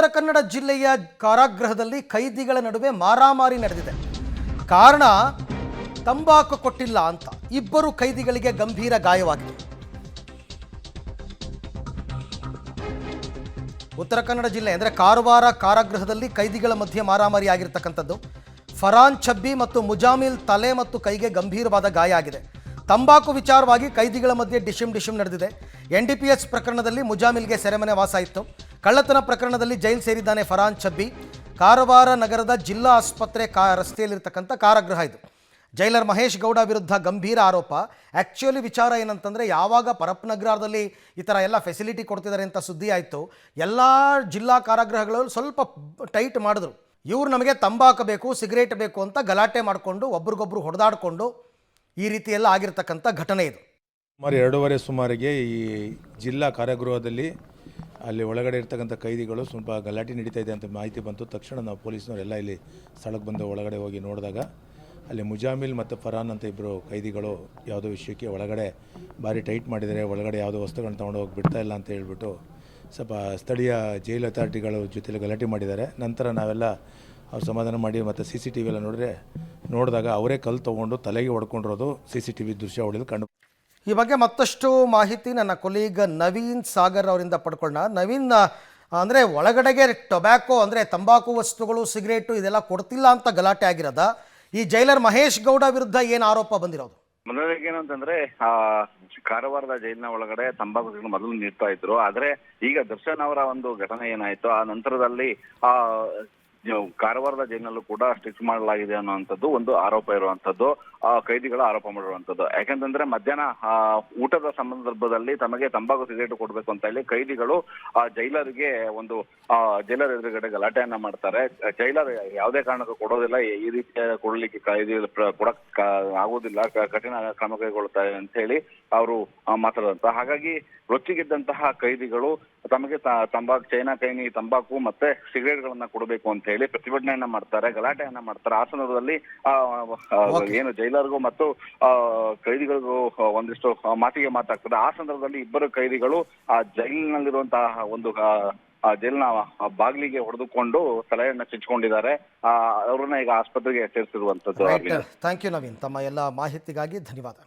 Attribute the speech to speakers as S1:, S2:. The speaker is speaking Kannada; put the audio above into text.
S1: ಉತ್ತರ ಕನ್ನಡ ಜಿಲ್ಲೆಯ ಕಾರಾಗೃಹದಲ್ಲಿ ಕೈದಿಗಳ ನಡುವೆ ಮಾರಾಮಾರಿ ನಡೆದಿದೆ. ಕಾರಣ ತಂಬಾಕು ಕೊಟ್ಟಿಲ್ಲ ಅಂತ ಇಬ್ಬರು ಕೈದಿಗಳಿಗೆ ಗಂಭೀರ ಗಾಯವಾಗಿದೆ. ಉತ್ತರ ಕನ್ನಡ ಜಿಲ್ಲೆ ಅಂದರೆ ಕಾರವಾರ ಕಾರಾಗೃಹದಲ್ಲಿ ಕೈದಿಗಳ ಮಧ್ಯೆ ಮಾರಾಮಾರಿ ಆಗಿರತಕ್ಕಂಥದ್ದು. ಫರಾನ್ ಛಬ್ಬಿ ಮತ್ತು ಮುಜಾಮಿಲ್ ತಲೆ ಮತ್ತು ಕೈಗೆ ಗಂಭೀರವಾದ ಗಾಯ ಆಗಿದೆ. ತಂಬಾಕು ವಿಚಾರವಾಗಿ ಕೈದಿಗಳ ಮಧ್ಯೆ ಡಿಶಿಮ್ ನಡೆದಿದೆ. NDPS ಪ್ರಕರಣದಲ್ಲಿ ಮುಜಾಮಿಲ್ಗೆ ಸೆರೆಮನೆ ವಾಸ ಇತ್ತು. ಕಳ್ಳತನ ಪ್ರಕರಣದಲ್ಲಿ ಜೈಲು ಸೇರಿದ್ದಾನೆ ಫರಾನ್ ಛಬ್ಬಿ. ಕಾರವಾರ ನಗರದ ಜಿಲ್ಲಾ ಆಸ್ಪತ್ರೆ ರಸ್ತೆಯಲ್ಲಿರ್ತಕ್ಕಂಥ ಕಾರಾಗೃಹ ಇದು. ಜೈಲರ್ ಮಹೇಶ್ ಗೌಡ ವಿರುದ್ಧ ಗಂಭೀರ ಆರೋಪ. ಆ್ಯಕ್ಚುಲಿ ವಿಚಾರ ಏನಂತಂದರೆ, ಯಾವಾಗ ಪರಪ್ಪನಗರದಲ್ಲಿ ಈ ಥರ ಎಲ್ಲ ಫೆಸಿಲಿಟಿ ಕೊಡ್ತಿದ್ದಾರೆ ಅಂತ ಸುದ್ದಿ ಆಯಿತು, ಎಲ್ಲ ಜಿಲ್ಲಾ ಕಾರಾಗೃಹಗಳಲ್ಲಿ ಸ್ವಲ್ಪ ಟೈಟ್ ಮಾಡಿದ್ರು. ಇವ್ರು ನಮಗೆ ತಂಬಾಕು ಬೇಕು, ಸಿಗರೇಟ್ ಬೇಕು ಅಂತ ಗಲಾಟೆ ಮಾಡಿಕೊಂಡು ಒಬ್ರಿಗೊಬ್ರು ಹೊಡೆದಾಡಿಕೊಂಡು ಈ ರೀತಿ ಎಲ್ಲ ಆಗಿರ್ತಕ್ಕಂಥ ಘಟನೆ ಇದು.
S2: ಸುಮಾರು 2:30 ಸುಮಾರಿಗೆ ಈ ಜಿಲ್ಲಾ ಕಾರಾಗೃಹದಲ್ಲಿ ಅಲ್ಲಿ ಒಳಗಡೆ ಇರ್ತಕ್ಕಂಥ ಕೈದಿಗಳು ಸ್ವಲ್ಪ ಗಲಾಟೆ ನಡೀತಾ ಇದೆ ಅಂತ ಮಾಹಿತಿ ಬಂತು. ತಕ್ಷಣ ನಾವು ಪೊಲೀಸ್ನವರೆಲ್ಲ ಇಲ್ಲಿ ಸ್ಥಳಕ್ಕೆ ಬಂದು ಒಳಗಡೆ ಹೋಗಿ ನೋಡಿದಾಗ ಅಲ್ಲಿ ಮುಜಾಮಿಲ್ ಮತ್ತು ಫರಾನ್ ಅಂತ ಇಬ್ಬರು ಕೈದಿಗಳು ಯಾವುದೋ ವಿಷಯಕ್ಕೆ ಒಳಗಡೆ ಭಾರಿ ಟೈಟ್ ಮಾಡಿದ್ದಾರೆ, ಒಳಗಡೆ ಯಾವುದೋ ವಸ್ತುಗಳನ್ನ ತೊಗೊಂಡು ಹೋಗಿ ಬಿಡ್ತಾ ಇಲ್ಲ ಅಂತ ಹೇಳ್ಬಿಟ್ಟು ಸ್ವಲ್ಪ ಸ್ಥಳೀಯ ಜೈಲು ಅಥಾರಿಟಿಗಳ ಜೊತೆಲಿ ಗಲಾಟೆ ಮಾಡಿದ್ದಾರೆ. ನಂತರ ನಾವೆಲ್ಲ ಅವ್ರು ಸಮಾಧಾನ ಮಾಡಿ ಮತ್ತು CCTV ಎಲ್ಲ ನೋಡಿದಾಗ ಅವರೇ ಕಲ್ಲು ತೊಗೊಂಡು ತಲೆಗೆ ಹೊಡ್ಕೊಂಡಿರೋದು CCTV ದೃಶ್ಯ ಹೊಡೆದು ಕಂಡು.
S1: ಈ ಬಗ್ಗೆ ಮತ್ತಷ್ಟು ಮಾಹಿತಿ ನನ್ನ ಕೊಲೀಗ್ ನವೀನ್ ಸಾಗರ್ ಅವರಿಂದ ಪಡ್ಕೊಳ್ಳೋಣ. ನವೀನ್, ಅಂದರೆ ಒಳಗಡೆಗೆ ಟೊಬ್ಯಾಕೋ ಅಂದರೆ ತಂಬಾಕು ವಸ್ತುಗಳು, ಸಿಗರೇಟು ಇದೆಲ್ಲ ಕೊಡ್ತಿಲ್ಲ ಅಂತ ಗಲಾಟೆ ಆಗಿರೋದ? ಈ ಜೈಲರ್ ಮಹೇಶ್ ಗೌಡ ವಿರುದ್ಧ ಏನು ಆರೋಪ ಬಂದಿರೋದು?
S3: ಮೊದಲಿಗೆ ಏನು ಅಂತಂದ್ರೆ, ಕಾರವಾರದ ಜೈಲಿನ ಒಳಗಡೆ ತಂಬಾಕು ಮೊದಲು ನೀಡ್ತಾ ಇದ್ರು. ಆದ್ರೆ ಈಗ ದರ್ಶನ್ ಅವರ ಒಂದು ಘಟನೆ ಏನಾಯ್ತು, ಆ ನಂತರದಲ್ಲಿ ಕಾರವಾರದ ಜೈಲಿನಲ್ಲೂ ಕೂಡ ಸ್ಟ್ರಿಕ್ಟ್ ಮಾಡಲಾಗಿದೆ ಅನ್ನುವಂಥದ್ದು ಒಂದು ಆರೋಪ ಇರುವಂತದ್ದು, ಕೈದಿಗಳ ಆರೋಪ ಮಾಡಿರುವಂತದ್ದು. ಯಾಕಂತಂದ್ರೆ ಮಧ್ಯಾಹ್ನ ಊಟದ ಸಂದರ್ಭದಲ್ಲಿ ತಮಗೆ ತಂಬಾಕು ಸಿಗರೇಟ್ ಕೊಡ್ಬೇಕು ಅಂತ ಹೇಳಿ ಕೈದಿಗಳು ಜೈಲರ್ಗೆ ಒಂದು ಜೈಲರ್ ಎದುರುಗಡೆ ಗಲಾಟೆಯನ್ನ ಮಾಡ್ತಾರೆ. ಜೈಲರ್ ಯಾವುದೇ ಕಾರಣಕ್ಕೂ ಕೊಡೋದಿಲ್ಲ, ಈ ರೀತಿಯ ಕೊಡ್ಲಿಕ್ಕೆ ಕೊಡಕ್ ಆಗೋದಿಲ್ಲ, ಕಠಿಣ ಕ್ರಮ ಕೈಗೊಳ್ಳುತ್ತಾರೆ ಅಂತ ಹೇಳಿ ಅವರು ಮಾತಾಡುವಂತ. ಹಾಗಾಗಿ ರೊಚ್ಚಿಗೆದ್ದಂತಹ ಕೈದಿಗಳು ತಮಗೆ ಚೈನಾ ಕೈನಿ ತಂಬಾಕು ಮತ್ತೆ ಸಿಗರೇಟ್ಗಳನ್ನ ಕೊಡಬೇಕು ಅಂತ ಹೇಳಿ ಪ್ರತಿಭಟನೆಯನ್ನ ಮಾಡ್ತಾರೆ, ಗಲಾಟೆಯನ್ನ ಮಾಡ್ತಾರೆ. ಆ ಸಂದರ್ಭದಲ್ಲಿ ಏನು ಜೈಲರ್ಗೂ ಮತ್ತು ಕೈದಿಗಳಿಗೂ ಒಂದಿಷ್ಟು ಮಾತಿಗೆ ಮಾತಾಗ್ತದೆ. ಆ ಸಂದರ್ಭದಲ್ಲಿ ಇಬ್ಬರು ಕೈದಿಗಳು ಆ ಜೈಲಿನಲ್ಲಿರುವಂತಹ ಒಂದು ಜೈಲಿನ ಬಾಗಿಲಿಗೆ ಹೊಡೆದುಕೊಂಡು ತಲೆಯನ್ನ ಚುಚ್ಚಿಕೊಂಡಿದ್ದಾರೆ. ಅವ್ರನ್ನ ಈಗ ಆಸ್ಪತ್ರೆಗೆ ಸೇರಿಸಿರುವಂತದ್ದು.
S1: ಥ್ಯಾಂಕ್ ಯು ನವೀನ್, ತಮ್ಮ ಎಲ್ಲ ಮಾಹಿತಿಗಾಗಿ ಧನ್ಯವಾದ.